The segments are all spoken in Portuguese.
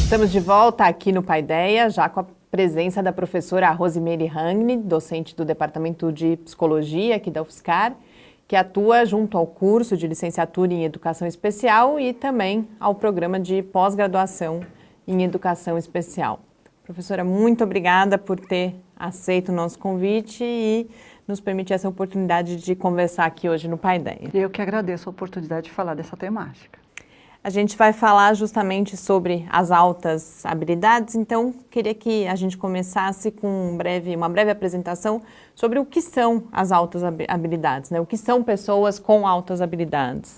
Estamos de volta aqui no Paideia, já com a presença da professora Rosimeire Rangni, docente do Departamento de Psicologia aqui da UFSCar, que atua junto ao curso de licenciatura em Educação Especial e também ao programa de pós-graduação em Educação Especial. Professora, muito obrigada por ter aceito o nosso convite e nos permitir essa oportunidade de conversar aqui hoje no Paideia. Eu que agradeço a oportunidade de falar dessa temática. A gente vai falar justamente sobre as altas habilidades, então queria que a gente começasse com uma breve apresentação sobre o que são as altas habilidades, né? O que são pessoas com altas habilidades.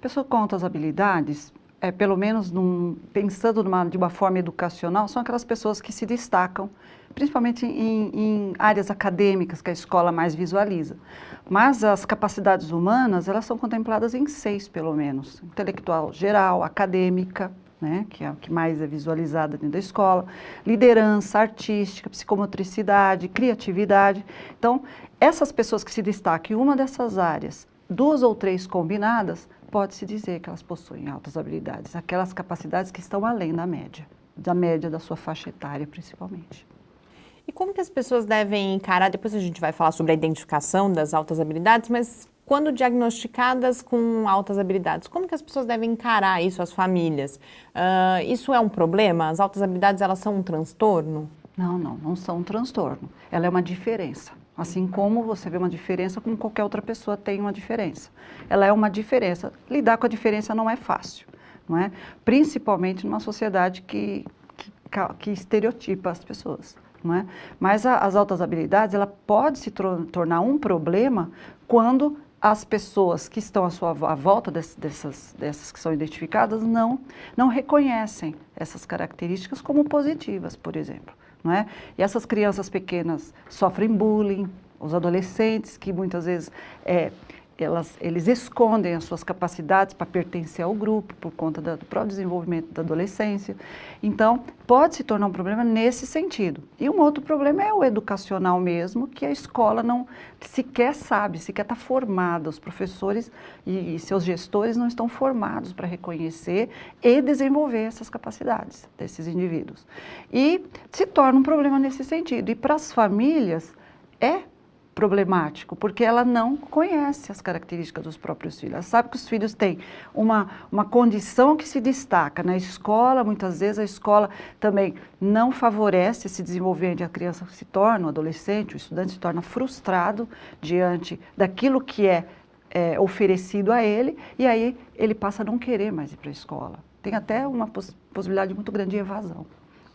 Pessoa com altas habilidades, pelo menos pensando de uma forma educacional, são aquelas pessoas que se destacam, principalmente em áreas acadêmicas que a escola mais visualiza. Mas as capacidades humanas, elas são contempladas em 6, pelo menos. Intelectual geral, acadêmica, né, que é a que mais é visualizada dentro da escola, liderança, artística, psicomotricidade, criatividade. Então, essas pessoas que se destacam em uma dessas áreas, 2 ou 3 combinadas, pode-se dizer que elas possuem altas habilidades, aquelas capacidades que estão além da média da sua faixa etária, principalmente. E como que as pessoas devem encarar, depois a gente vai falar sobre a identificação das altas habilidades, mas quando diagnosticadas com altas habilidades, como que as pessoas devem encarar isso, as famílias? Isso é um problema? As altas habilidades, elas são um transtorno? Não são um transtorno. Ela é uma diferença. Assim como você vê uma diferença, como qualquer outra pessoa tem uma diferença. Ela é uma diferença. Lidar com a diferença não é fácil, não é? Principalmente numa sociedade que estereotipa as pessoas. Não é? Mas as altas habilidades, ela pode se tornar um problema quando as pessoas que estão à volta dessas que são identificadas não reconhecem essas características como positivas, por exemplo. Não é? E essas crianças pequenas sofrem bullying, os adolescentes que muitas vezes eles escondem as suas capacidades para pertencer ao grupo por conta do próprio desenvolvimento da adolescência. Então, pode se tornar um problema nesse sentido. E um outro problema é o educacional mesmo, que a escola não sequer sabe, sequer está formada. Os professores e seus gestores não estão formados para reconhecer e desenvolver essas capacidades desses indivíduos. E se torna um problema nesse sentido. E para as famílias é problemático, porque ela não conhece as características dos próprios filhos. Ela sabe que os filhos têm uma condição que se destaca. Na escola, muitas vezes, a escola também não favorece esse desenvolvimento e a criança se torna, o adolescente, o estudante se torna frustrado diante daquilo que é oferecido a ele, e aí ele passa a não querer mais ir para a escola. Tem até uma possibilidade muito grande de evasão.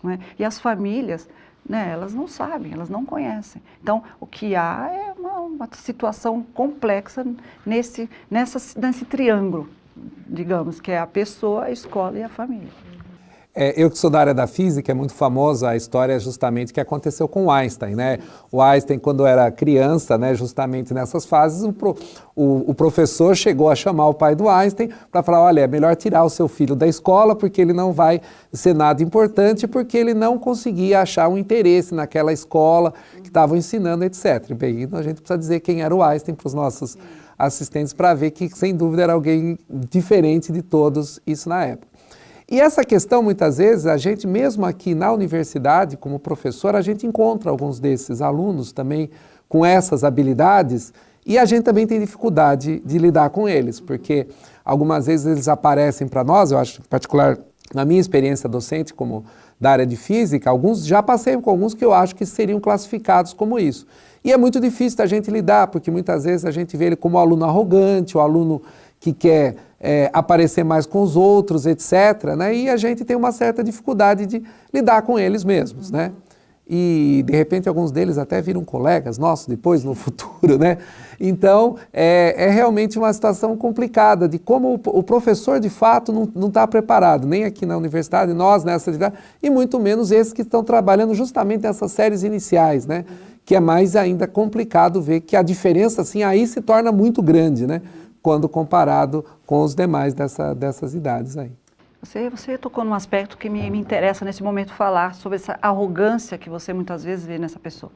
Não é? E as famílias, né, elas não sabem, elas não conhecem. Então, o que há é uma situação complexa nesse triângulo, digamos, que é a pessoa, a escola e a família. Eu que sou da área da física, é muito famosa a história justamente que aconteceu com o Einstein, né? O Einstein, quando era criança, né, justamente nessas fases, o professor chegou a chamar o pai do Einstein para falar, olha, é melhor tirar o seu filho da escola porque ele não vai ser nada importante, porque ele não conseguia achar um interesse naquela escola que estavam ensinando, etc. Bem, então a gente precisa dizer quem era o Einstein para os nossos assistentes para ver que, sem dúvida, era alguém diferente de todos isso na época. E essa questão, muitas vezes, a gente mesmo aqui na universidade, como professor, a gente encontra alguns desses alunos também com essas habilidades e a gente também tem dificuldade de lidar com eles, porque algumas vezes eles aparecem para nós, eu acho, em particular, na minha experiência docente como da área de física, já passei com alguns que eu acho que seriam classificados como isso. E é muito difícil da gente lidar, porque muitas vezes a gente vê ele como um aluno arrogante, o aluno que quer aparecer mais com os outros, etc., né? E a gente tem uma certa dificuldade de lidar com eles mesmos, né? E, de repente, alguns deles até viram colegas nossos depois, no futuro, né? Então, é realmente uma situação complicada de como o professor, de fato, não está preparado, nem aqui na universidade, nós nessa atividade, e muito menos esses que estão trabalhando justamente nessas séries iniciais, né? Que é mais ainda complicado ver que a diferença, assim, aí se torna muito grande, né? Quando comparado com os demais dessas idades aí. Você tocou num aspecto que me interessa nesse momento falar sobre essa arrogância que você muitas vezes vê nessa pessoa.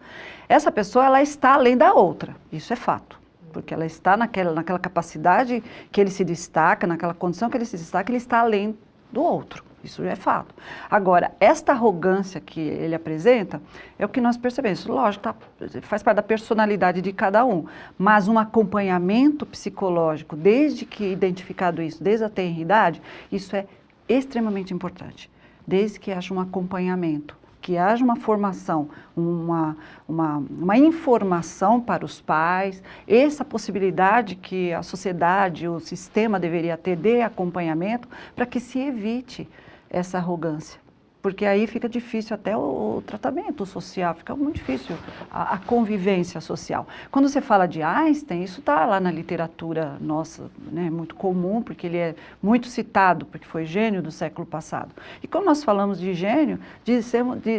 Essa pessoa, ela está além da outra, isso é fato. Porque ela está naquela capacidade que ele se destaca, naquela condição que ele se destaca, ele está além do outro. Isso é fato. Agora, esta arrogância que ele apresenta é o que nós percebemos. Lógico, faz parte da personalidade de cada um, mas um acompanhamento psicológico, desde que identificado isso, desde a tenridade, isso é extremamente importante. Desde que haja um acompanhamento, que haja uma formação, uma informação para os pais, essa possibilidade que a sociedade, o sistema deveria ter de acompanhamento para que se evite essa arrogância. Porque aí fica difícil até o tratamento social, fica muito difícil a convivência social. Quando você fala de Einstein, isso está lá na literatura nossa, né, muito comum, porque ele é muito citado, porque foi gênio do século passado. E quando nós falamos de gênio,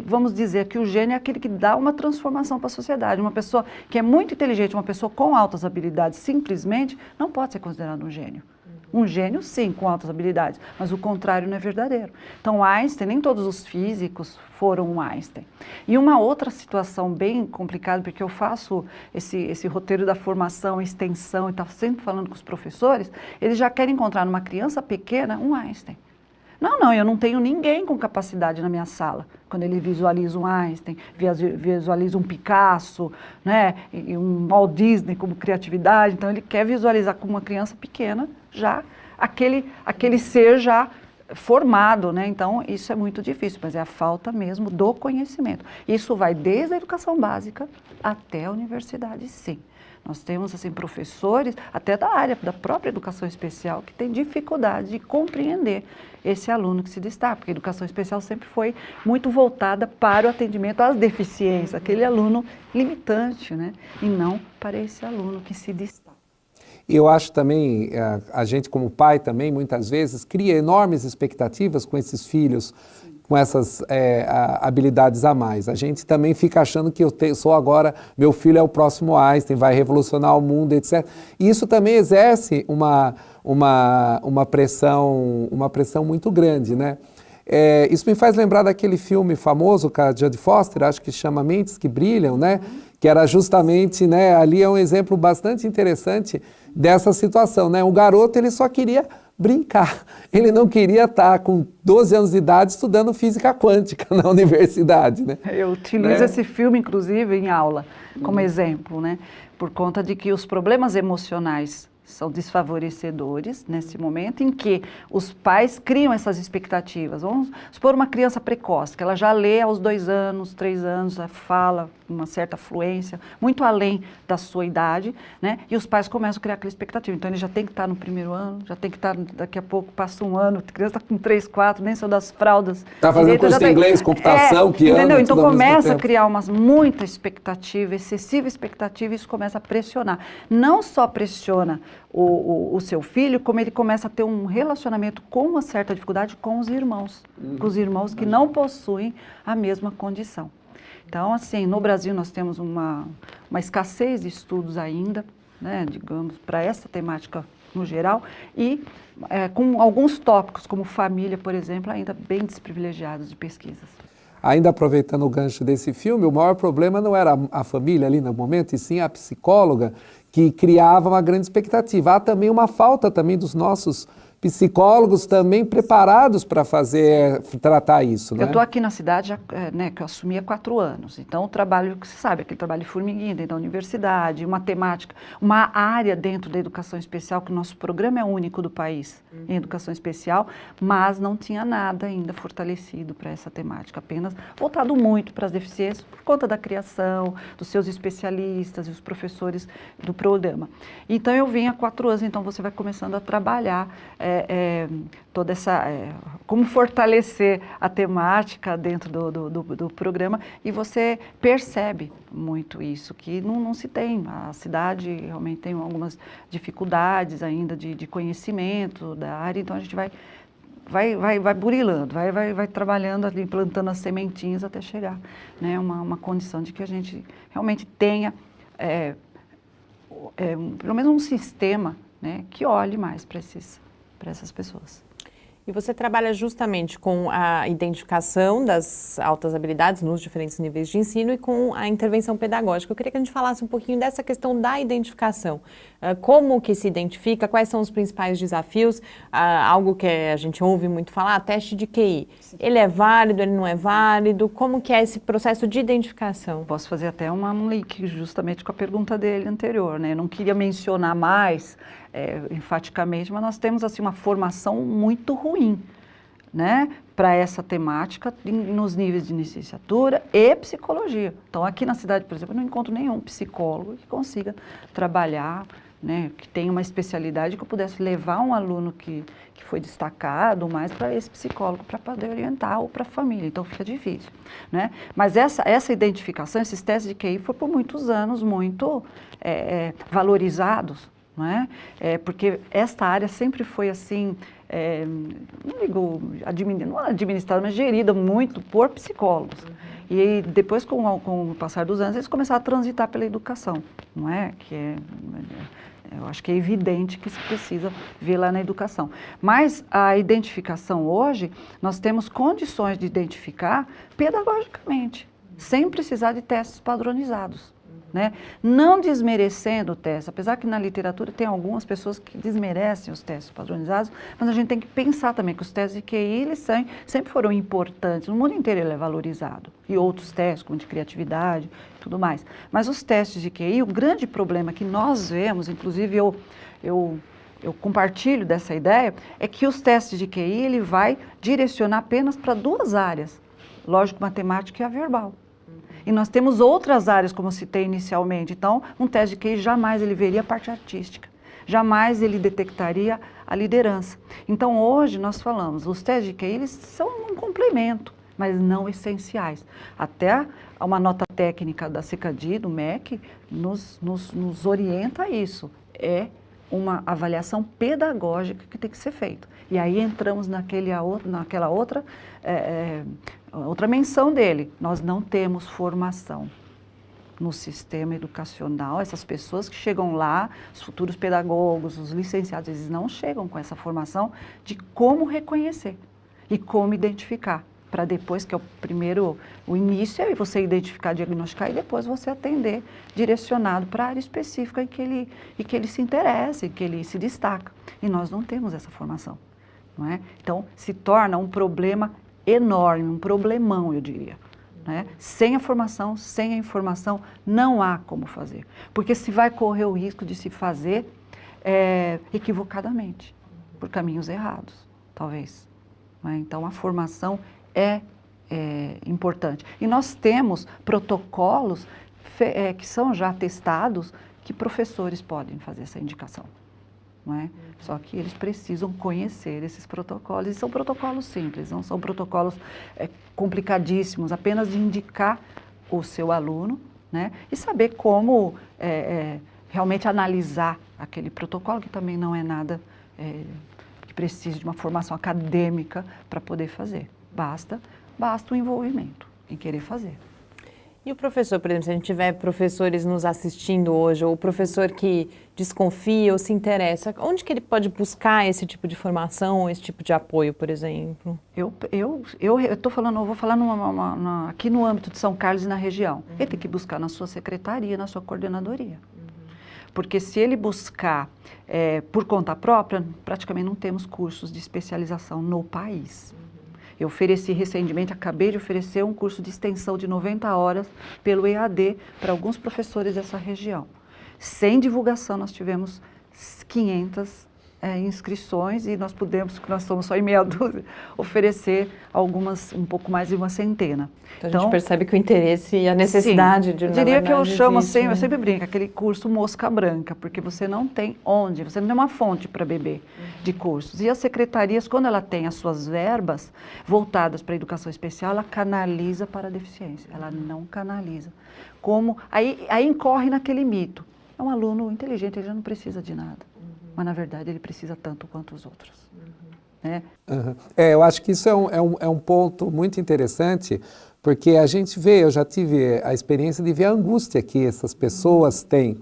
vamos dizer que o gênio é aquele que dá uma transformação para a sociedade. Uma pessoa que é muito inteligente, uma pessoa com altas habilidades, simplesmente não pode ser considerado um gênio. Um gênio, sim, com altas habilidades, mas o contrário não é verdadeiro. Então, Einstein, nem todos os físicos foram um Einstein. E uma outra situação bem complicada, porque eu faço esse roteiro da formação, extensão, e estou sempre falando com os professores, eles já querem encontrar numa criança pequena um Einstein. Não, eu não tenho ninguém com capacidade na minha sala. Quando ele visualiza um Einstein, visualiza um Picasso, né, e um Walt Disney como criatividade, então ele quer visualizar como uma criança pequena já aquele ser já formado, né? Então isso é muito difícil, mas é a falta mesmo do conhecimento. Isso vai desde a educação básica até a universidade, sim. Nós temos assim professores, até da área da própria educação especial, que têm dificuldade de compreender esse aluno que se destaca, porque a educação especial sempre foi muito voltada para o atendimento às deficiências, aquele aluno limitante, né? E não para esse aluno que se destaca. Eu acho também, a gente como pai também, muitas vezes, cria enormes expectativas com esses filhos, com essas habilidades a mais. A gente também fica achando que sou agora, meu filho é o próximo Einstein, vai revolucionar o mundo, etc. E isso também exerce uma pressão muito grande, né? Isso me faz lembrar daquele filme famoso com a Jodie Foster, acho que chama Mentes que Brilham, né? Que era justamente, né, ali é um exemplo bastante interessante dessa situação, né? O garoto, ele só queria brincar, ele não queria estar com 12 anos de idade estudando física quântica na universidade, né? Eu utilizo esse filme, inclusive, em aula, como exemplo, né? Por conta de que os problemas emocionais são desfavorecedores nesse momento em que os pais criam essas expectativas. Vamos supor uma criança precoce, que ela já lê aos 2 anos, 3 anos, já fala uma certa fluência, muito além da sua idade, né? E os pais começam a criar aquela expectativa. Então, ele já tem que estar no primeiro ano, já tem que estar, daqui a pouco passa 1 ano, a criança está com 3, 4, nem saiu das fraldas. Está fazendo curso de inglês, computação, piano, entendeu? Então, tudo ao mesmo começa a tempo. criar muita expectativa, excessiva expectativa, e isso começa a pressionar. Não só pressiona o seu filho, como ele começa a ter um relacionamento com uma certa dificuldade com os irmãos que não possuem a mesma condição. Então, assim, no Brasil nós temos uma escassez de estudos ainda, né, digamos, para essa temática no geral, e com alguns tópicos, como família, por exemplo, ainda bem desprivilegiados de pesquisas. Ainda aproveitando o gancho desse filme, o maior problema não era a família ali no momento, e sim a psicóloga, que criava uma grande expectativa. Há também uma falta também dos nossos psicólogos também preparados para tratar isso, né? Eu estou aqui na cidade, né, que eu assumi há 4 anos. Então, o trabalho, que você sabe, aquele trabalho de formiguinha dentro da universidade, uma temática, uma área dentro da educação especial, que o nosso programa é único do país em educação especial, mas não tinha nada ainda fortalecido para essa temática, apenas voltado muito para as deficiências por conta da criação, dos seus especialistas e os professores do programa. Então, eu vim há 4 anos, então você vai começando a trabalhar toda essa, como fortalecer a temática dentro do programa, e você percebe muito isso, que não se tem. A cidade realmente tem algumas dificuldades ainda de conhecimento da área, então a gente vai burilando, vai trabalhando ali, plantando as sementinhas até chegar, né, uma condição de que a gente realmente tenha pelo menos um sistema, né, que olhe mais para essas pessoas. E você trabalha justamente com a identificação das altas habilidades nos diferentes níveis de ensino e com a intervenção pedagógica. Eu queria que a gente falasse um pouquinho dessa questão da identificação. Como que se identifica? Quais são os principais desafios? Algo que a gente ouve muito falar, teste de QI. Ele é válido, ele não é válido? Como que é esse processo de identificação? Posso fazer até um link justamente com a pergunta dele anterior, né? Eu não queria mencionar mais enfaticamente, mas nós temos assim uma formação muito ruim, né, para essa temática nos níveis de licenciatura e psicologia. Então, aqui na cidade, por exemplo, eu não encontro nenhum psicólogo que consiga trabalhar, né, que tenha uma especialidade que eu pudesse levar um aluno que foi destacado mais para esse psicólogo para poder orientar ou para a família. Então, fica difícil, né? Mas essa identificação, esses testes de QI, foi por muitos anos muito valorizados, não é? Porque esta área sempre foi assim, não digo não administrada, mas gerida muito por psicólogos. E depois, com o passar dos anos, eles começaram a transitar pela educação, não é? Eu acho que é evidente que se precisa ver lá na educação. Mas a identificação hoje, nós temos condições de identificar pedagogicamente, sem precisar de testes padronizados. Né? Não desmerecendo o teste, apesar que na literatura tem algumas pessoas que desmerecem os testes padronizados, mas a gente tem que pensar também que os testes de QI, eles sempre foram importantes, no mundo inteiro ele é valorizado, e outros testes, como de criatividade e tudo mais. Mas os testes de QI, o grande problema que nós vemos, inclusive eu compartilho dessa ideia, é que os testes de QI, ele vai direcionar apenas para duas áreas, lógico, matemática e a verbal. E nós temos outras áreas, como eu citei inicialmente. Então, um teste de QI jamais ele veria a parte artística. Jamais ele detectaria a liderança. Então, hoje nós falamos, os testes de QI eles são um complemento, mas não essenciais. Até uma nota técnica da CECADI, do MEC, nos orienta a isso. É uma avaliação pedagógica que tem que ser feita. E aí entramos naquela outra menção dele. Nós não temos formação no sistema educacional. Essas pessoas que chegam lá, os futuros pedagogos, os licenciados, eles não chegam com essa formação de como reconhecer e como identificar. Para depois, que é o início é você identificar, diagnosticar e depois você atender direcionado para a área específica em que ele se interessa, em que ele se destaca. E nós não temos essa formação, não é? Então, se torna um problema enorme, um problemão, eu diria. Né? Sem a formação, sem a informação, não há como fazer. Porque se vai correr o risco de se fazer equivocadamente, por caminhos errados, talvez. Né? Então, a formação é importante. E nós temos protocolos que são já testados que professores podem fazer essa indicação. Não é? Só que eles precisam conhecer esses protocolos, e são protocolos simples, não são protocolos complicadíssimos, apenas de indicar o seu aluno, né? E saber como realmente analisar aquele protocolo, que também não é nada que precise de uma formação acadêmica para poder fazer. Basta o envolvimento em querer fazer. E o professor, por exemplo, se a gente tiver professores nos assistindo hoje, ou o professor que desconfia ou se interessa, onde que ele pode buscar esse tipo de formação, esse tipo de apoio, por exemplo? Eu vou falar aqui no âmbito de São Carlos e na região. Ele tem que buscar na sua secretaria, na sua coordenadoria. Porque se ele buscar por conta própria, praticamente não temos cursos de especialização no país. Eu ofereci recentemente, acabei de oferecer um curso de extensão de 90 horas pelo EAD para alguns professores dessa região. Sem divulgação, nós tivemos 500 inscrições e nós somos só em meia dúzia, oferecer um pouco mais de uma centena. Então, a gente percebe que o interesse e a necessidade sim, de... Eu diria que eu chamo assim, né? Eu sempre brinco, aquele curso mosca branca, porque você não tem você não tem uma fonte para beber de cursos. E as secretarias, quando ela tem as suas verbas voltadas para a educação especial, ela canaliza para a deficiência, ela não canaliza. Aí incorre naquele mito. É um aluno inteligente, ele já não precisa de nada. Mas, na verdade, ele precisa tanto quanto os outros. Né? Uhum. Eu acho que isso é um ponto muito interessante, porque a gente eu já tive a experiência de ver a angústia que essas pessoas têm.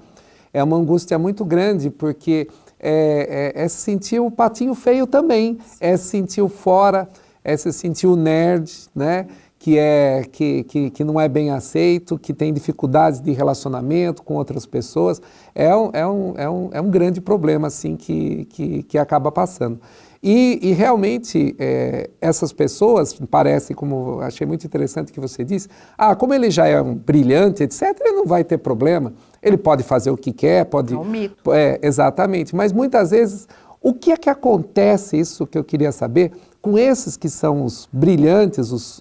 É uma angústia muito grande, porque é se sentir o patinho feio também, é se sentir o fora, é se sentir o nerd, né? que não é bem aceito, que tem dificuldades de relacionamento com outras pessoas, é um grande problema assim, que acaba passando. E realmente, essas pessoas, parece, como achei muito interessante que você disse, como ele já é um brilhante, etc., ele não vai ter problema, ele pode fazer o que quer, pode... É um mito. Exatamente, mas muitas vezes, o que é que acontece, isso que eu queria saber, com esses que são os brilhantes,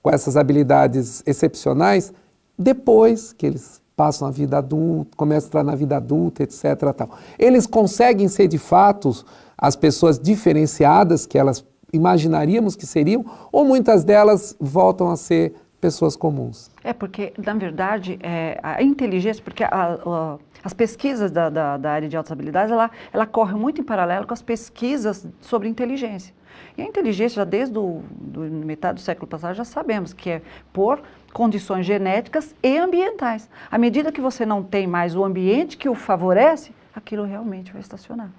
com essas habilidades excepcionais, depois que eles passam a vida adulta, começam a entrar na vida adulta, etc. Tal. Eles conseguem ser, de fato, as pessoas diferenciadas que elas imaginaríamos que seriam, ou muitas delas voltam a ser pessoas comuns? Porque, na verdade, a inteligência, porque as pesquisas da área de altas habilidades, ela corre muito em paralelo com as pesquisas sobre inteligência. E a inteligência, já desde metade do século passado, já sabemos que é por condições genéticas e ambientais. À medida que você não tem mais o ambiente que o favorece, aquilo realmente vai estacionar.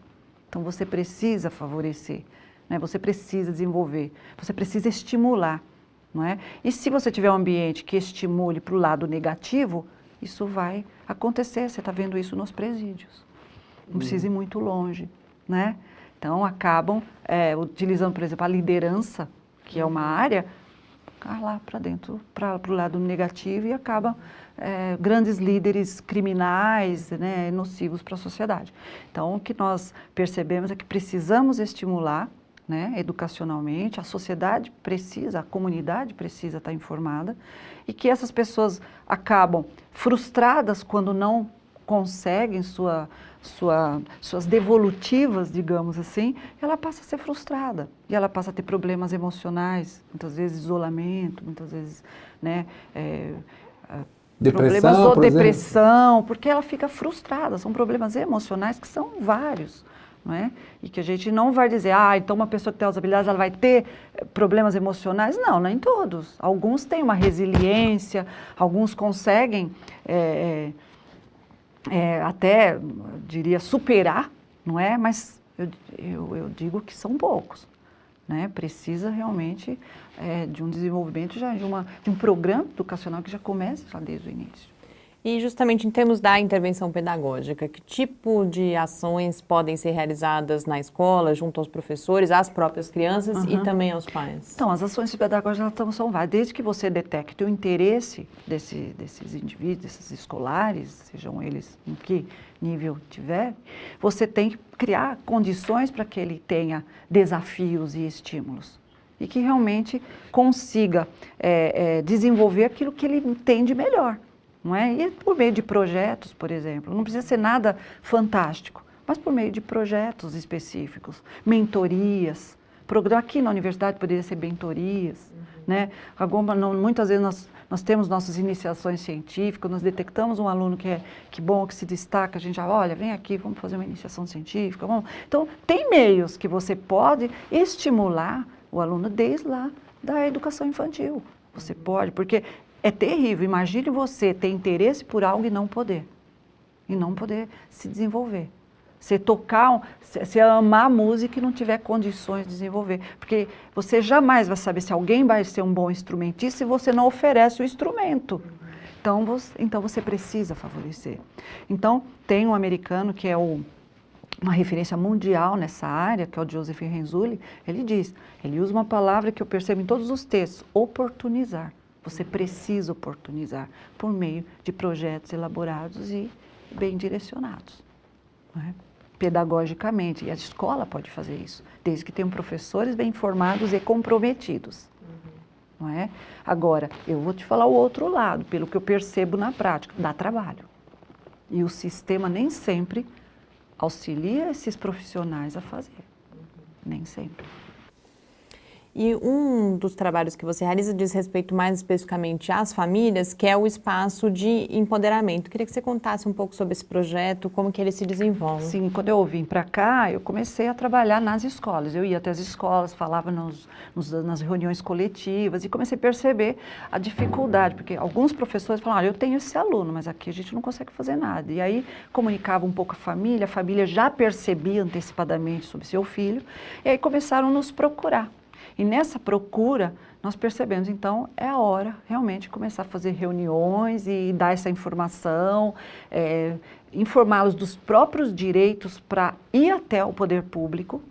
Então, você precisa favorecer, né? Você precisa desenvolver, você precisa estimular. Não é? E se você tiver um ambiente que estimule para o lado negativo, isso vai acontecer. Você está vendo isso nos presídios. Não precisa ir muito longe, né? Então, acabam utilizando, por exemplo, a liderança, que é uma área, lá para dentro, para o lado negativo, e acabam grandes líderes criminais, né, nocivos para a sociedade. Então, o que nós percebemos é que precisamos estimular, né, educacionalmente, a sociedade precisa, a comunidade precisa estar informada, e que essas pessoas acabam frustradas quando não conseguem suas devolutivas, digamos assim, ela passa a ser frustrada, e ela passa a ter problemas emocionais, muitas vezes isolamento, muitas vezes, né, problemas ou depressão, porque ela fica frustrada, são problemas emocionais que são vários. Não é? E que a gente não vai dizer, então uma pessoa que tem as habilidades, ela vai ter problemas emocionais. Não, nem todos. Alguns têm uma resiliência, alguns conseguem até, diria, superar, não é? Mas eu digo que são poucos. Né? Precisa realmente de um desenvolvimento, de um programa educacional que já comece já desde o início. E justamente em termos da intervenção pedagógica, que tipo de ações podem ser realizadas na escola, junto aos professores, às próprias crianças e também aos pais? Então, as ações pedagógicas são várias. Desde que você detecte o interesse desses indivíduos, desses escolares, sejam eles em que nível tiver, você tem que criar condições para que ele tenha desafios e estímulos. E que realmente consiga desenvolver aquilo que ele entende melhor. Não é? E por meio de projetos, por exemplo, não precisa ser nada fantástico, mas por meio de projetos específicos, mentorias, aqui na universidade poderia ser mentorias, né? Muitas vezes nós temos nossas iniciações científicas, nós detectamos um aluno que bom, que se destaca, a gente já, olha, vem aqui, vamos fazer uma iniciação científica. Então, tem meios que você pode estimular o aluno desde lá da educação infantil. Você pode, porque é terrível. Imagine você ter interesse por algo e não poder se desenvolver. Você você amar a música e não tiver condições de desenvolver. Porque você jamais vai saber se alguém vai ser um bom instrumentista se você não oferece o instrumento. Então você precisa favorecer. Então, tem um americano que é uma referência mundial nessa área, que é o Joseph Renzulli. Ele usa uma palavra que eu percebo em todos os textos: oportunizar. Você precisa oportunizar por meio de projetos elaborados e bem direcionados, não é? Pedagogicamente. E a escola pode fazer isso, desde que tenham professores bem formados e comprometidos. Não é? Agora, eu vou te falar o outro lado, pelo que eu percebo na prática, dá trabalho. E o sistema nem sempre auxilia esses profissionais a fazer. Nem sempre. E um dos trabalhos que você realiza diz respeito mais especificamente às famílias, que é o espaço de empoderamento. Queria que você contasse um pouco sobre esse projeto, como que ele se desenvolve. Sim, quando eu vim para cá, eu comecei a trabalhar nas escolas. Eu ia até as escolas, falava nas reuniões coletivas e comecei a perceber a dificuldade, porque alguns professores falaram, eu tenho esse aluno, mas aqui a gente não consegue fazer nada. E aí comunicava um pouco a família já percebia antecipadamente sobre seu filho, e aí começaram a nos procurar. E nessa procura, nós percebemos, então, é a hora realmente de começar a fazer reuniões e dar essa informação, informá-los dos próprios direitos para ir até o poder público,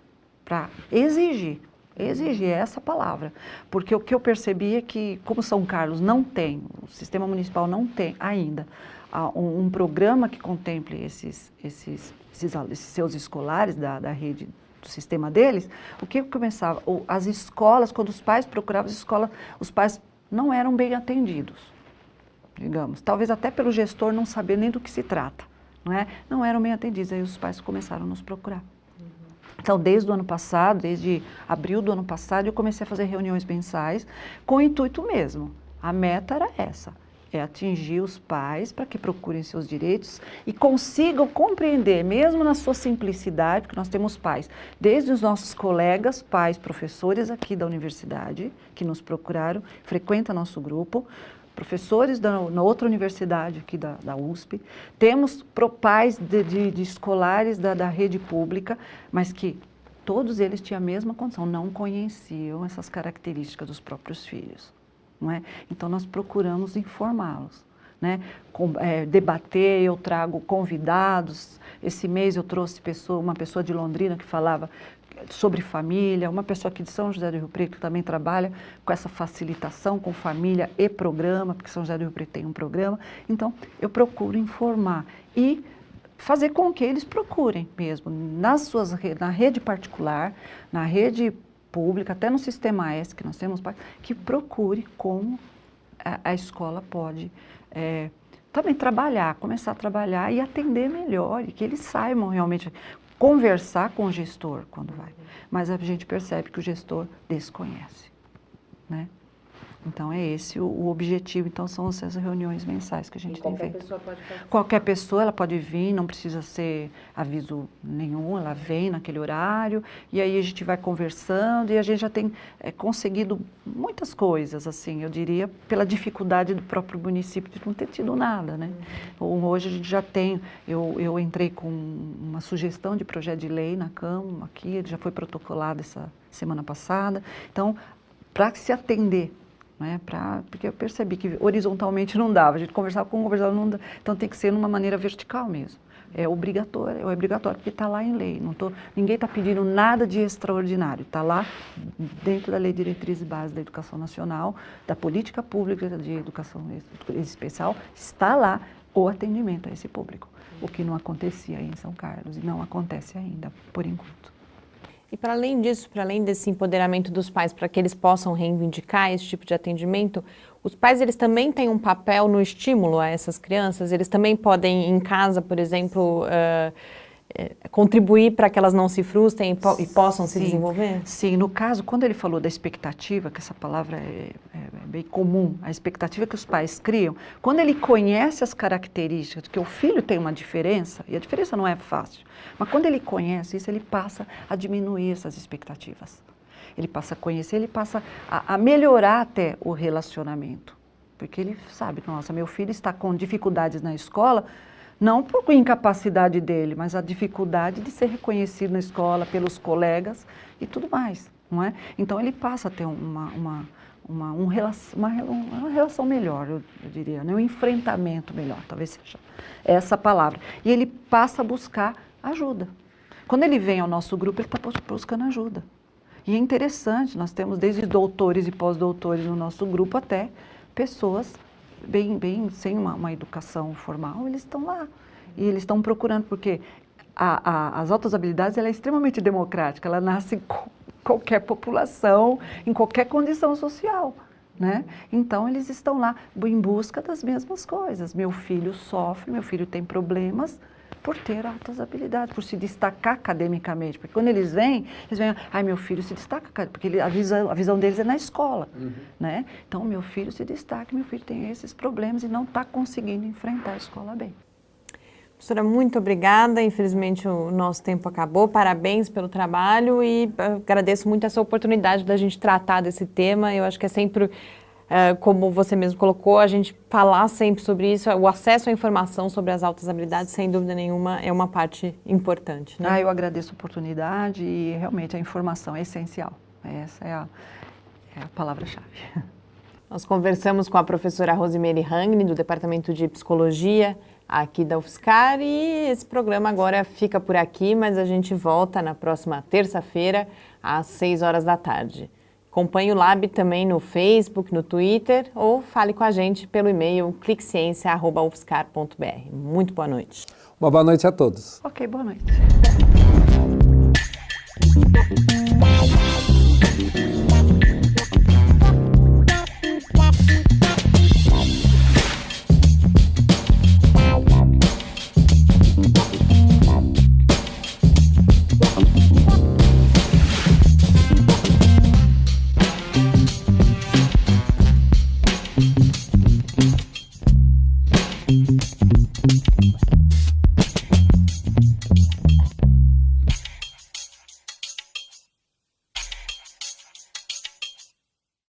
para exigir essa palavra. Porque o que eu percebi é que, como São Carlos não tem, o sistema municipal não tem ainda um programa que contemple esses seus escolares da rede, do sistema deles, o que começava? As escolas, quando os pais procuravam as escolas, os pais não eram bem atendidos, digamos. Talvez até pelo gestor não saber nem do que se trata, não é? Não eram bem atendidos, aí os pais começaram a nos procurar. Então, desde o ano passado, desde abril do ano passado, eu comecei a fazer reuniões mensais com o intuito mesmo. A meta era essa, é atingir os pais para que procurem seus direitos e consigam compreender, mesmo na sua simplicidade, porque nós temos pais, desde os nossos colegas, pais, professores aqui da universidade, que nos procuraram, frequentam nosso grupo, professores na outra universidade aqui da USP, temos pais de escolares da rede pública, mas que todos eles tinham a mesma condição, não conheciam essas características dos próprios filhos. Não é? Então, nós procuramos informá-los, né? Debater, eu trago convidados. Esse mês eu trouxe uma pessoa de Londrina que falava sobre família, uma pessoa aqui de São José do Rio Preto que também trabalha com essa facilitação com família e programa, porque São José do Rio Preto tem um programa. Então, eu procuro informar e fazer com que eles procurem mesmo, na rede particular, na rede pública, até no sistema S que nós temos, que procure como a escola pode também começar a trabalhar e atender melhor, e que eles saibam realmente conversar com o gestor quando vai. Mas a gente percebe que o gestor desconhece, né? Então, é esse o objetivo. Então, são essas reuniões mensais que a gente tem feito. Pessoa pode participar. Qualquer pessoa, ela pode vir, não precisa ser aviso nenhum, ela vem naquele horário, e aí a gente vai conversando, e a gente já tem conseguido muitas coisas, assim, eu diria, pela dificuldade do próprio município de não ter tido nada, né? Hoje a gente já tem, eu entrei com uma sugestão de projeto de lei na Câmara, aqui, ele já foi protocolado essa semana passada, então, para se atender, né, porque eu percebi que horizontalmente não dava, a gente conversava não dava, então tem que ser numa maneira vertical mesmo. É obrigatório porque está lá em lei, ninguém está pedindo nada de extraordinário, está lá dentro da Lei de Diretrizes Básicas da Educação Nacional, da Política Pública de Educação Especial, está lá o atendimento a esse público, o que não acontecia aí em São Carlos e não acontece ainda, por enquanto. E para além disso, para além desse empoderamento dos pais, para que eles possam reivindicar esse tipo de atendimento, os pais eles também têm um papel no estímulo a essas crianças? Eles também podem, em casa, por exemplo, contribuir para que elas não se frustrem e possam se desenvolver? Sim, no caso, quando ele falou da expectativa, que essa palavra é bem comum, a expectativa que os pais criam, quando ele conhece as características, que o filho tem uma diferença, e a diferença não é fácil, mas quando ele conhece isso, ele passa a diminuir essas expectativas. Ele passa a conhecer, ele passa a melhorar até o relacionamento. Porque ele sabe, nossa, meu filho está com dificuldades na escola, não por incapacidade dele, mas a dificuldade de ser reconhecido na escola pelos colegas e tudo mais, não é? Então ele passa a ter uma relação melhor, eu diria, né? Um enfrentamento melhor, talvez seja essa palavra. E ele passa a buscar ajuda. Quando ele vem ao nosso grupo, ele está buscando ajuda. E é interessante, nós temos desde doutores e pós-doutores no nosso grupo até pessoas bem sem uma educação formal, eles estão lá. E eles estão procurando, porque as altas habilidades ela é extremamente democrática, ela nasce em qualquer população, em qualquer condição social, né? Então, eles estão lá em busca das mesmas coisas. Meu filho sofre, meu filho tem problemas por ter altas habilidades, por se destacar academicamente. Porque quando eles vêm, meu filho se destaca, porque a visão deles é na escola, né? Então, meu filho se destaca, meu filho tem esses problemas e não está conseguindo enfrentar a escola bem. Professora, muito obrigada. Infelizmente, o nosso tempo acabou. Parabéns pelo trabalho e agradeço muito essa oportunidade da gente tratar desse tema. Eu acho que é sempre, como você mesmo colocou, a gente falar sempre sobre isso. O acesso à informação sobre as altas habilidades, sem dúvida nenhuma, é uma parte importante, né? Eu agradeço a oportunidade e realmente a informação é essencial. Essa é a palavra-chave. Nós conversamos com a professora Rosemary Rangni, do Departamento de Psicologia aqui da UFSCar, e esse programa agora fica por aqui, mas a gente volta na próxima terça-feira, às 6 horas da tarde. Acompanhe o Lab também no Facebook, no Twitter, ou fale com a gente pelo e-mail cliqueciência@ufscar.br. Muito boa noite. Uma boa noite a todos. Ok, boa noite.